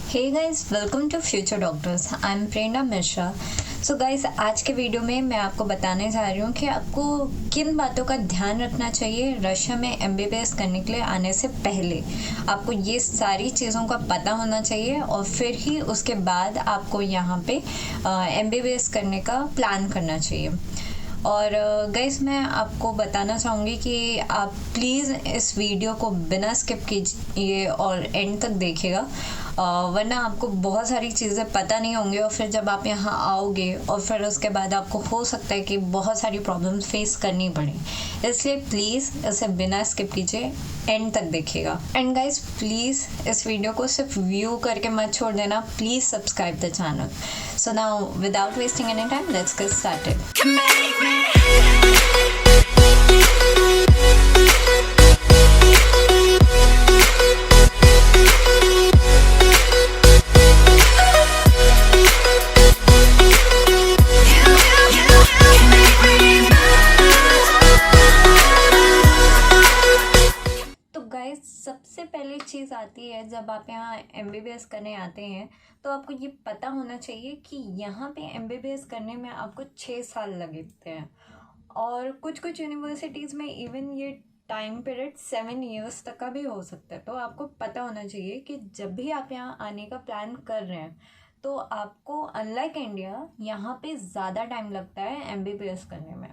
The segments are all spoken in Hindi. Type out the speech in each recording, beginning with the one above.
Hey guys, welcome to future doctors. I am Prerna Mishra. So guys, आज के वीडियो में मैं आपको बताने जा रही हूँ कि आपको किन बातों का ध्यान रखना चाहिए रशिया में एमबीबीएस करने के लिए आने से पहले। आपको ये सारी चीज़ों का पता होना चाहिए और फिर ही उसके बाद आपको यहाँ पे एमबीबीएस करने का प्लान करना चाहिए। और गाइस, मैं आपको बताना चाहूँगी कि आप प्लीज़ इस वीडियो को बिना स्किप कीजिए और एंड तक देखिएगा, वरना आपको बहुत सारी चीज़ें पता नहीं होंगी और फिर जब आप यहाँ आओगे और फिर उसके बाद आपको हो सकता है कि बहुत सारी प्रॉब्लम्स फेस करनी पड़े। इसलिए प्लीज़ इसे बिना स्किप कीजिए, एंड तक देखिएगा। एंड गाइस, प्लीज़ इस वीडियो को सिर्फ व्यू करके मत छोड़ देना, please subscribe the channel. So now without wasting any time, let's get started. सबसे पहली चीज़ आती है, जब आप यहाँ एमबीबीएस करने आते हैं तो आपको ये पता होना चाहिए कि यहाँ पे एमबीबीएस करने में आपको 6 साल लगते हैं और कुछ यूनिवर्सिटीज़ में इवन ये टाइम पीरियड 7 इयर्स तक का भी हो सकता है। तो आपको पता होना चाहिए कि जब भी आप यहाँ आने का प्लान कर रहे हैं तो आपको अनलाइक इंडिया यहाँ पे ज़्यादा टाइम लगता है एमबीबीएस करने में।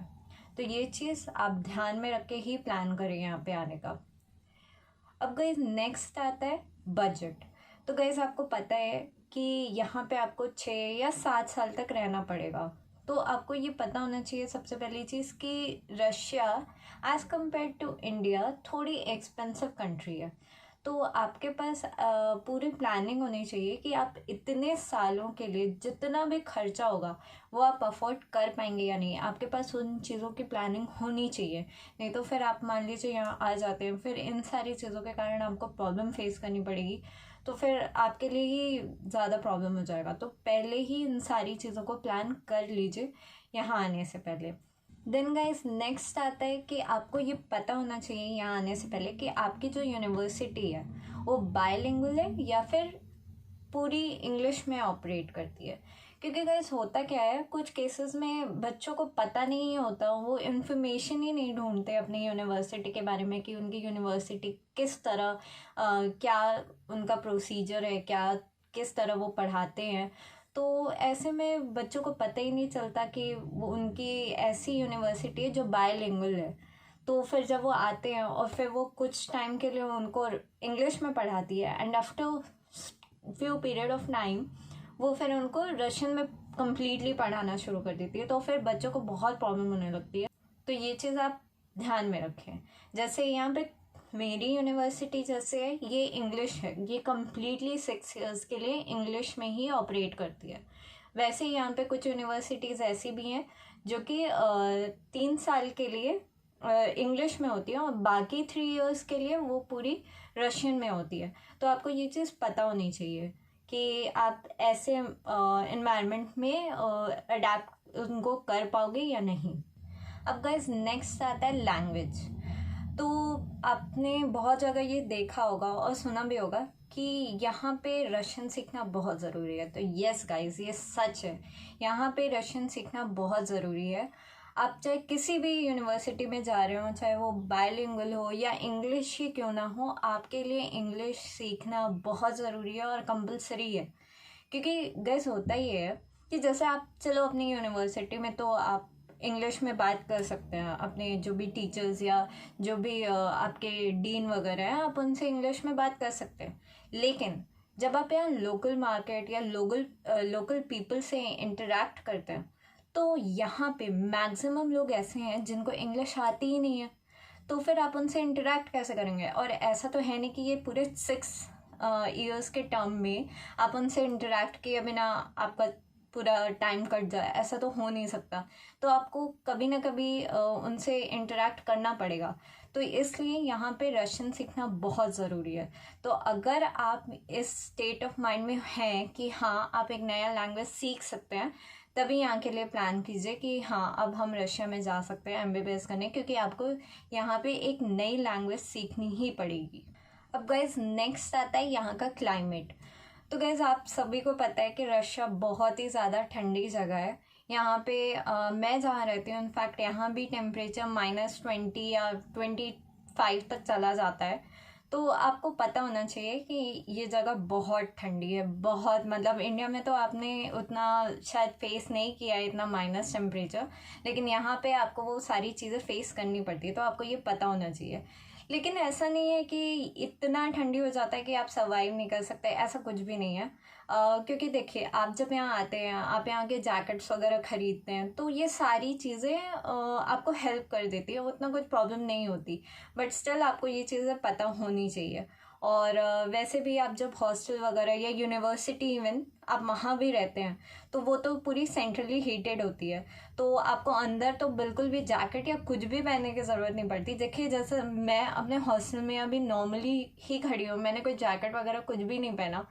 तो ये चीज़ आप ध्यान में रख के ही प्लान करें यहाँ पे आने का। अब गाइस, नेक्स्ट आता है बजट। तो गाइस, आपको पता है कि यहाँ पे आपको 6 या 7 साल तक रहना पड़ेगा। तो आपको ये पता होना चाहिए सबसे पहली चीज़ कि Russia as compare to India थोड़ी एक्सपेंसिव कंट्री है। तो आपके पास पूरी प्लानिंग होनी चाहिए कि आप इतने सालों के लिए जितना भी खर्चा होगा वो आप अफोर्ड कर पाएंगे या नहीं। आपके पास उन चीज़ों की प्लानिंग होनी चाहिए, नहीं तो फिर आप मान लीजिए यहाँ आ जाते हैं, फिर इन सारी चीज़ों के कारण आपको प्रॉब्लम फेस करनी पड़ेगी, तो फिर आपके लिए ही ज़्यादा प्रॉब्लम हो जाएगा। तो पहले ही इन सारी चीज़ों को प्लान कर लीजिए यहाँ आने से पहले। देन गाइस, नेक्स्ट आता है कि आपको ये पता होना चाहिए यहाँ आने से पहले कि आपकी जो यूनिवर्सिटी है वो बायलिंगुअल है या फिर पूरी इंग्लिश में ऑपरेट करती है। क्योंकि गाइस, होता क्या है, कुछ केसेस में बच्चों को पता नहीं होता, वो इन्फॉर्मेशन ही नहीं ढूंढते अपनी यूनिवर्सिटी के बारे में कि उनकी यूनिवर्सिटी किस तरह क्या उनका प्रोसीजर है, क्या किस तरह वो पढ़ाते हैं। तो ऐसे में बच्चों को पता ही नहीं चलता कि वो उनकी ऐसी यूनिवर्सिटी है जो बायलिंगुअल है। तो फिर जब वो आते हैं और फिर वो कुछ टाइम के लिए उनको इंग्लिश में पढ़ाती है and after few period of time वो फिर उनको रशियन में कम्प्लीटली पढ़ाना शुरू कर देती है। तो फिर बच्चों को बहुत प्रॉब्लम होने लगती है। तो ये चीज़ आप ध्यान में रखें। जैसे यहाँ पे मेरी यूनिवर्सिटी जैसे है, ये इंग्लिश है, ये कम्प्लीटली 6 ईयर्स के लिए इंग्लिश में ही ऑपरेट करती है। वैसे ही यहाँ पे कुछ यूनिवर्सिटीज़ ऐसी भी हैं जो कि 3 साल के लिए इंग्लिश में होती है और बाकी 3 इयर्स के लिए वो पूरी रशियन में होती है। तो आपको ये चीज़ पता होनी चाहिए कि आप ऐसे एनवायरनमेंट में अडेप्ट उनको कर पाओगे या नहीं। अब गाइस, नेक्स्ट आता है लैंग्वेज। तो आपने बहुत जगह ये देखा होगा और सुना भी होगा कि यहाँ पे रशियन सीखना बहुत ज़रूरी है। तो यस गाइस, ये सच है, यहाँ पे रशियन सीखना बहुत ज़रूरी है। आप चाहे किसी भी यूनिवर्सिटी में जा रहे हो, चाहे वो बायलिंगुअल हो या इंग्लिश ही क्यों ना हो, आपके लिए इंग्लिश सीखना बहुत ज़रूरी है और कंपलसरी है। क्योंकि गाइस, होता ही है कि जैसे आप चलो अपनी यूनिवर्सिटी में तो आप इंग्लिश में बात कर सकते हैं, अपने जो भी टीचर्स या जो भी आपके डीन वगैरह हैं, आप उनसे इंग्लिश में बात कर सकते हैं। लेकिन जब आप यहाँ लोकल मार्केट या लोकल पीपल से इंटरेक्ट करते हैं तो यहाँ पे मैक्सिमम लोग ऐसे हैं जिनको इंग्लिश आती ही नहीं है। तो फिर आप उनसे इंटरेक्ट कैसे करेंगे? और ऐसा तो है नहीं कि ये पूरे 6 ईयर्स के टर्म में आप उनसे इंटरेक्ट किए बिना आपका पूरा टाइम कट जाए, ऐसा तो हो नहीं सकता। तो आपको कभी ना कभी उनसे इंटरेक्ट करना पड़ेगा। तो इसलिए यहाँ पे रशियन सीखना बहुत ज़रूरी है। तो अगर आप इस स्टेट ऑफ माइंड में हैं कि हाँ आप एक नया लैंग्वेज सीख सकते हैं, तभी यहाँ के लिए प्लान कीजिए कि हाँ अब हम रशिया में जा सकते हैं एमबीबीएस करने, क्योंकि आपको यहाँ पे एक नई लैंग्वेज सीखनी ही पड़ेगी। अब गाइज, नेक्स्ट आता है यहाँ का क्लाइमेट। तो गाइस आप सभी को पता है कि रशिया बहुत ही ज़्यादा ठंडी जगह है। यहाँ पे मैं जहाँ रहती हूँ इनफैक्ट यहाँ भी टेम्परेचर -20 या 25 तक चला जाता है। तो आपको पता होना चाहिए कि ये जगह बहुत ठंडी है, बहुत, मतलब इंडिया में तो आपने उतना शायद फेस नहीं किया है इतना माइनस टेम्परेचर, लेकिन यहाँ पे आपको वो सारी चीज़ें फेस करनी पड़ती है, तो आपको ये पता होना चाहिए। लेकिन ऐसा नहीं है कि इतना ठंडी हो जाता है कि आप सर्वाइव नहीं कर सकते, ऐसा कुछ भी नहीं है। क्योंकि देखिए आप जब यहाँ आते हैं, आप यहाँ के जैकेट्स वगैरह ख़रीदते हैं, तो ये सारी चीज़ें आपको हेल्प कर देती है, उतना कुछ प्रॉब्लम नहीं होती। बट स्टिल आपको ये चीज़ें पता होनी चाहिए। और वैसे भी आप जब हॉस्टल वगैरह या यूनिवर्सिटी इवन आप वहाँ भी रहते हैं, तो वो तो पूरी सेंट्रली हीटेड होती है, तो आपको अंदर तो बिल्कुल भी जैकेट या कुछ भी पहनने की ज़रूरत नहीं पड़ती। देखिए जैसे मैं अपने हॉस्टल में अभी नॉर्मली ही खड़ी हूँ, मैंने कोई जैकेट वगैरह कुछ भी नहीं पहना।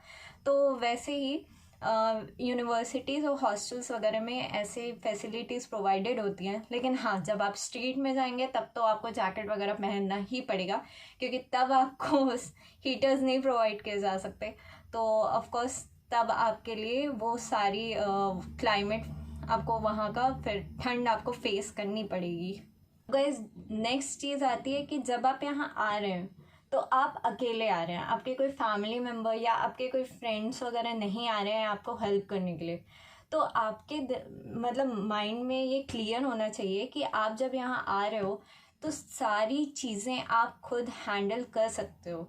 तो वैसे ही यूनिवर्सिटीज़ और हॉस्टल्स वगैरह में ऐसे फैसिलिटीज़ प्रोवाइडेड होती हैं। लेकिन हाँ, जब आप स्ट्रीट में जाएंगे तब तो आपको जैकेट वगैरह पहनना ही पड़ेगा, क्योंकि तब आपको हीटर्स नहीं प्रोवाइड किए जा सकते। तो ऑफ कोर्स तब आपके लिए वो सारी क्लाइमेट आपको वहाँ का फिर ठंड आपको फेस करनी पड़ेगी। गाइस नेक्स्ट चीज़ आती है कि जब आप यहाँ आ रहे हैं तो आप अकेले आ रहे हैं, आपके कोई फैमिली मेम्बर या आपके कोई फ्रेंड्स वगैरह नहीं आ रहे हैं आपको हेल्प करने के लिए। तो आपके मतलब माइंड में ये क्लियर होना चाहिए कि आप जब यहाँ आ रहे हो तो सारी चीज़ें आप खुद हैंडल कर सकते हो।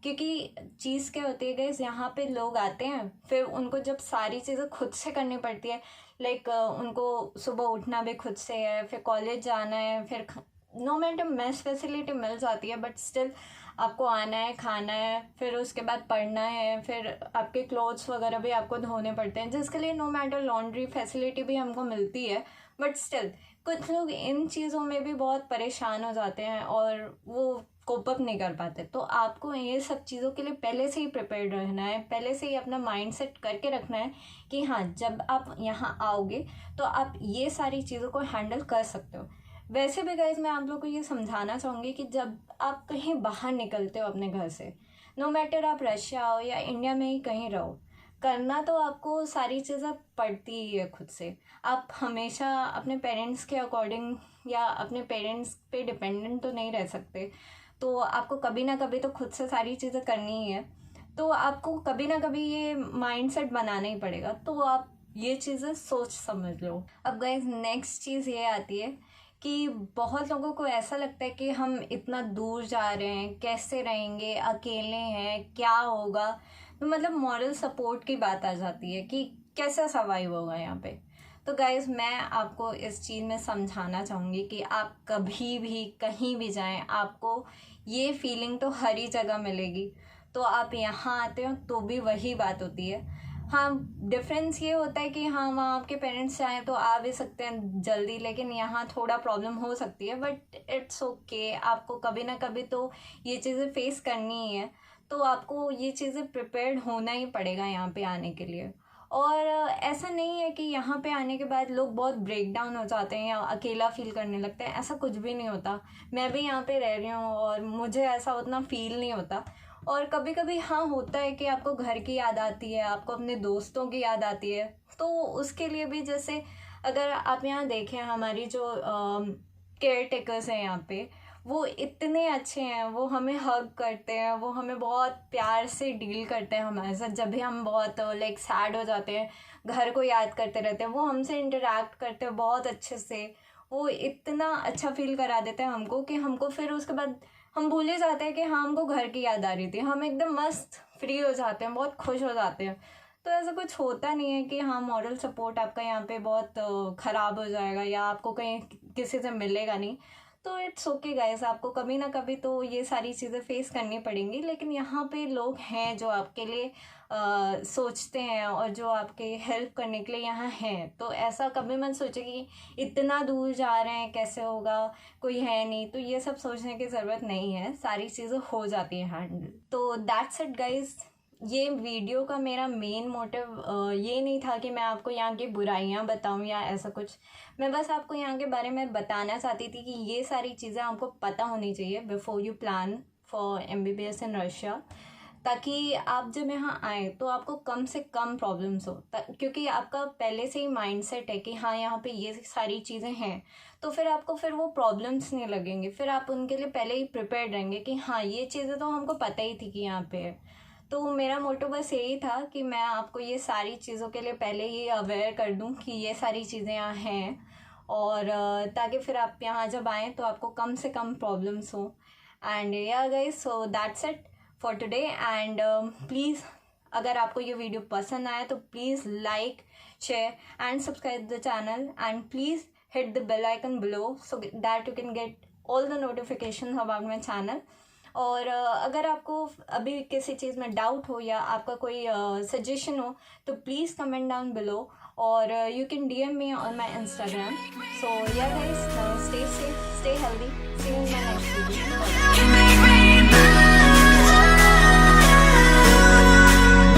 क्योंकि चीज़ क्या होती है गाइस, यहाँ पे लोग आते हैं फिर उनको जब सारी चीज़ें खुद से करनी पड़ती है, लाइक उनको सुबह उठना भी खुद से है, फिर कॉलेज जाना है, फिर नो मैटर मेस फैसिलिटी मिल जाती है, बट स्टिल आपको आना है, खाना है, फिर उसके बाद पढ़ना है, फिर आपके क्लोथ्स वगैरह भी आपको धोने पड़ते हैं, जिसके लिए नो मैटर लॉन्ड्री फैसिलिटी भी हमको मिलती है। बट स्टिल कुछ लोग इन चीज़ों में भी बहुत परेशान हो जाते हैं और वो कोप अप नहीं कर पाते। तो आपको ये सब चीज़ों के लिए पहले से ही प्रिपेयर्ड रहना है, पहले से ही अपना माइंड सेट करके रखना है कि हाँ, जब आप यहाँ आओगे तो आप ये सारी चीज़ों को हैंडल कर सकते हो। वैसे भी गाइज मैं आप लोगों को ये समझाना चाहूँगी कि जब आप कहीं बाहर निकलते हो अपने घर से, नो मैटर आप रशिया हो या इंडिया में ही कहीं रहो, करना तो आपको सारी चीज़ें पड़ती ही है खुद से। आप हमेशा अपने पेरेंट्स के अकॉर्डिंग या अपने पेरेंट्स पे डिपेंडेंट तो नहीं रह सकते, तो आपको कभी ना कभी तो खुद से सारी चीज़ें करनी ही है। तो आपको कभी ना कभी ये माइंड सेट बनाना ही पड़ेगा, तो आप ये चीज़ें सोच समझ लो। अब गाइज नेक्स्ट चीज़ ये आती है कि बहुत लोगों को ऐसा लगता है कि हम इतना दूर जा रहे हैं, कैसे रहेंगे, अकेले हैं, क्या होगा। तो मतलब मॉरल सपोर्ट की बात आ जाती है कि कैसा सर्वाइव होगा यहाँ पे। तो गाइज मैं आपको इस चीज़ में समझाना चाहूँगी कि आप कभी भी कहीं भी जाएं, आपको ये फीलिंग तो हर ही जगह मिलेगी। तो आप यहाँ आते हो तो भी वही बात होती है। हाँ, डिफरेंस ये होता है कि हाँ, वहाँ आपके पेरेंट्स चाहें तो आ भी सकते हैं जल्दी, लेकिन यहाँ थोड़ा प्रॉब्लम हो सकती है, बट इट्स ओके। आपको कभी ना कभी तो ये चीज़ें फेस करनी ही है, तो आपको ये चीज़ें प्रिपेयर्ड होना ही पड़ेगा यहाँ पे आने के लिए। और ऐसा नहीं है कि यहाँ पे आने के बाद लोग बहुत ब्रेक डाउन हो जाते हैं या अकेला फील करने लगते हैं, ऐसा कुछ भी नहीं होता। मैं भी यहाँ पे रह रही हूँ और मुझे ऐसा उतना फील नहीं होता। और कभी कभी हाँ होता है कि आपको घर की याद आती है, आपको अपने दोस्तों की याद आती है, तो उसके लिए भी जैसे अगर आप यहाँ देखें, हमारी जो केयर टेकर्स हैं यहाँ पे, वो इतने अच्छे हैं, वो हमें हग करते हैं, वो हमें बहुत प्यार से डील करते हैं हमारे साथ। जब भी हम बहुत लाइक सैड हो जाते हैं, घर को याद करते रहते हैं, वो हमसे इंटरेक्ट करते हैं बहुत अच्छे से। वो इतना अच्छा फील करा देते हैं हमको कि हमको फिर उसके बाद हम भूल ही जाते हैं कि हाँ, हमको घर की याद आ रही थी, हम एकदम मस्त फ्री हो जाते हैं, बहुत खुश हो जाते हैं। तो ऐसा कुछ होता नहीं है कि हाँ, मॉरल सपोर्ट आपका यहाँ पे बहुत ख़राब हो जाएगा या आपको कहीं किसी से मिलेगा नहीं। तो इट्स ओके गाइस, आपको कभी ना कभी तो ये सारी चीज़ें फेस करनी पड़ेंगी, लेकिन यहाँ पे लोग हैं जो आपके लिए सोचते हैं और जो आपके हेल्प करने के लिए यहाँ हैं। तो ऐसा कभी मत सोचे कि इतना दूर जा रहे हैं कैसे होगा, कोई है नहीं, तो ये सब सोचने की ज़रूरत नहीं है, सारी चीज़ें हो जाती हैं हैंडल। तो दैट्स इट गाइस। ये वीडियो का मेरा मेन मोटिव ये नहीं था कि मैं आपको यहाँ की बुराइयाँ बताऊँ या ऐसा कुछ। मैं बस आपको यहाँ के बारे में बताना चाहती थी कि ये सारी चीज़ें आपको पता होनी चाहिए before you plan for MBBS in Russia. ताकि आप जब यहाँ आए तो आपको कम से कम प्रॉब्लम्स हो, क्योंकि आपका पहले से ही माइंडसेट है कि हाँ यहाँ पे ये सारी चीज़ें हैं, तो फिर आपको फिर वो प्रॉब्लम्स नहीं लगेंगे, फिर आप उनके लिए पहले ही प्रिपेयर्ड रहेंगे कि हाँ ये चीज़ें तो हमको पता ही थी कि यहाँ पे है। तो मेरा मोटो बस यही था कि मैं आपको ये सारी चीज़ों के लिए पहले ही अवेयर कर दूँ कि ये सारी चीज़ें यहाँ हैं, और ताकि फिर आप यहाँ जब आएँ तो आपको कम से कम प्रॉब्लम्स हो। एंड या guys, so that's it for today. And please अगर आपको ये वीडियो पसंद आया तो please like, share and subscribe the channel, and please hit the bell icon below so that you can get all the notifications about my channel. और अगर आपको अभी किसी चीज़ में डाउट हो या आपका कोई सजेशन हो तो प्लीज़ कमेंट डाउन बिलो, और you can DM me on my Instagram. So yeah guys, stay safe, stay healthy, see you in my next video. Bye.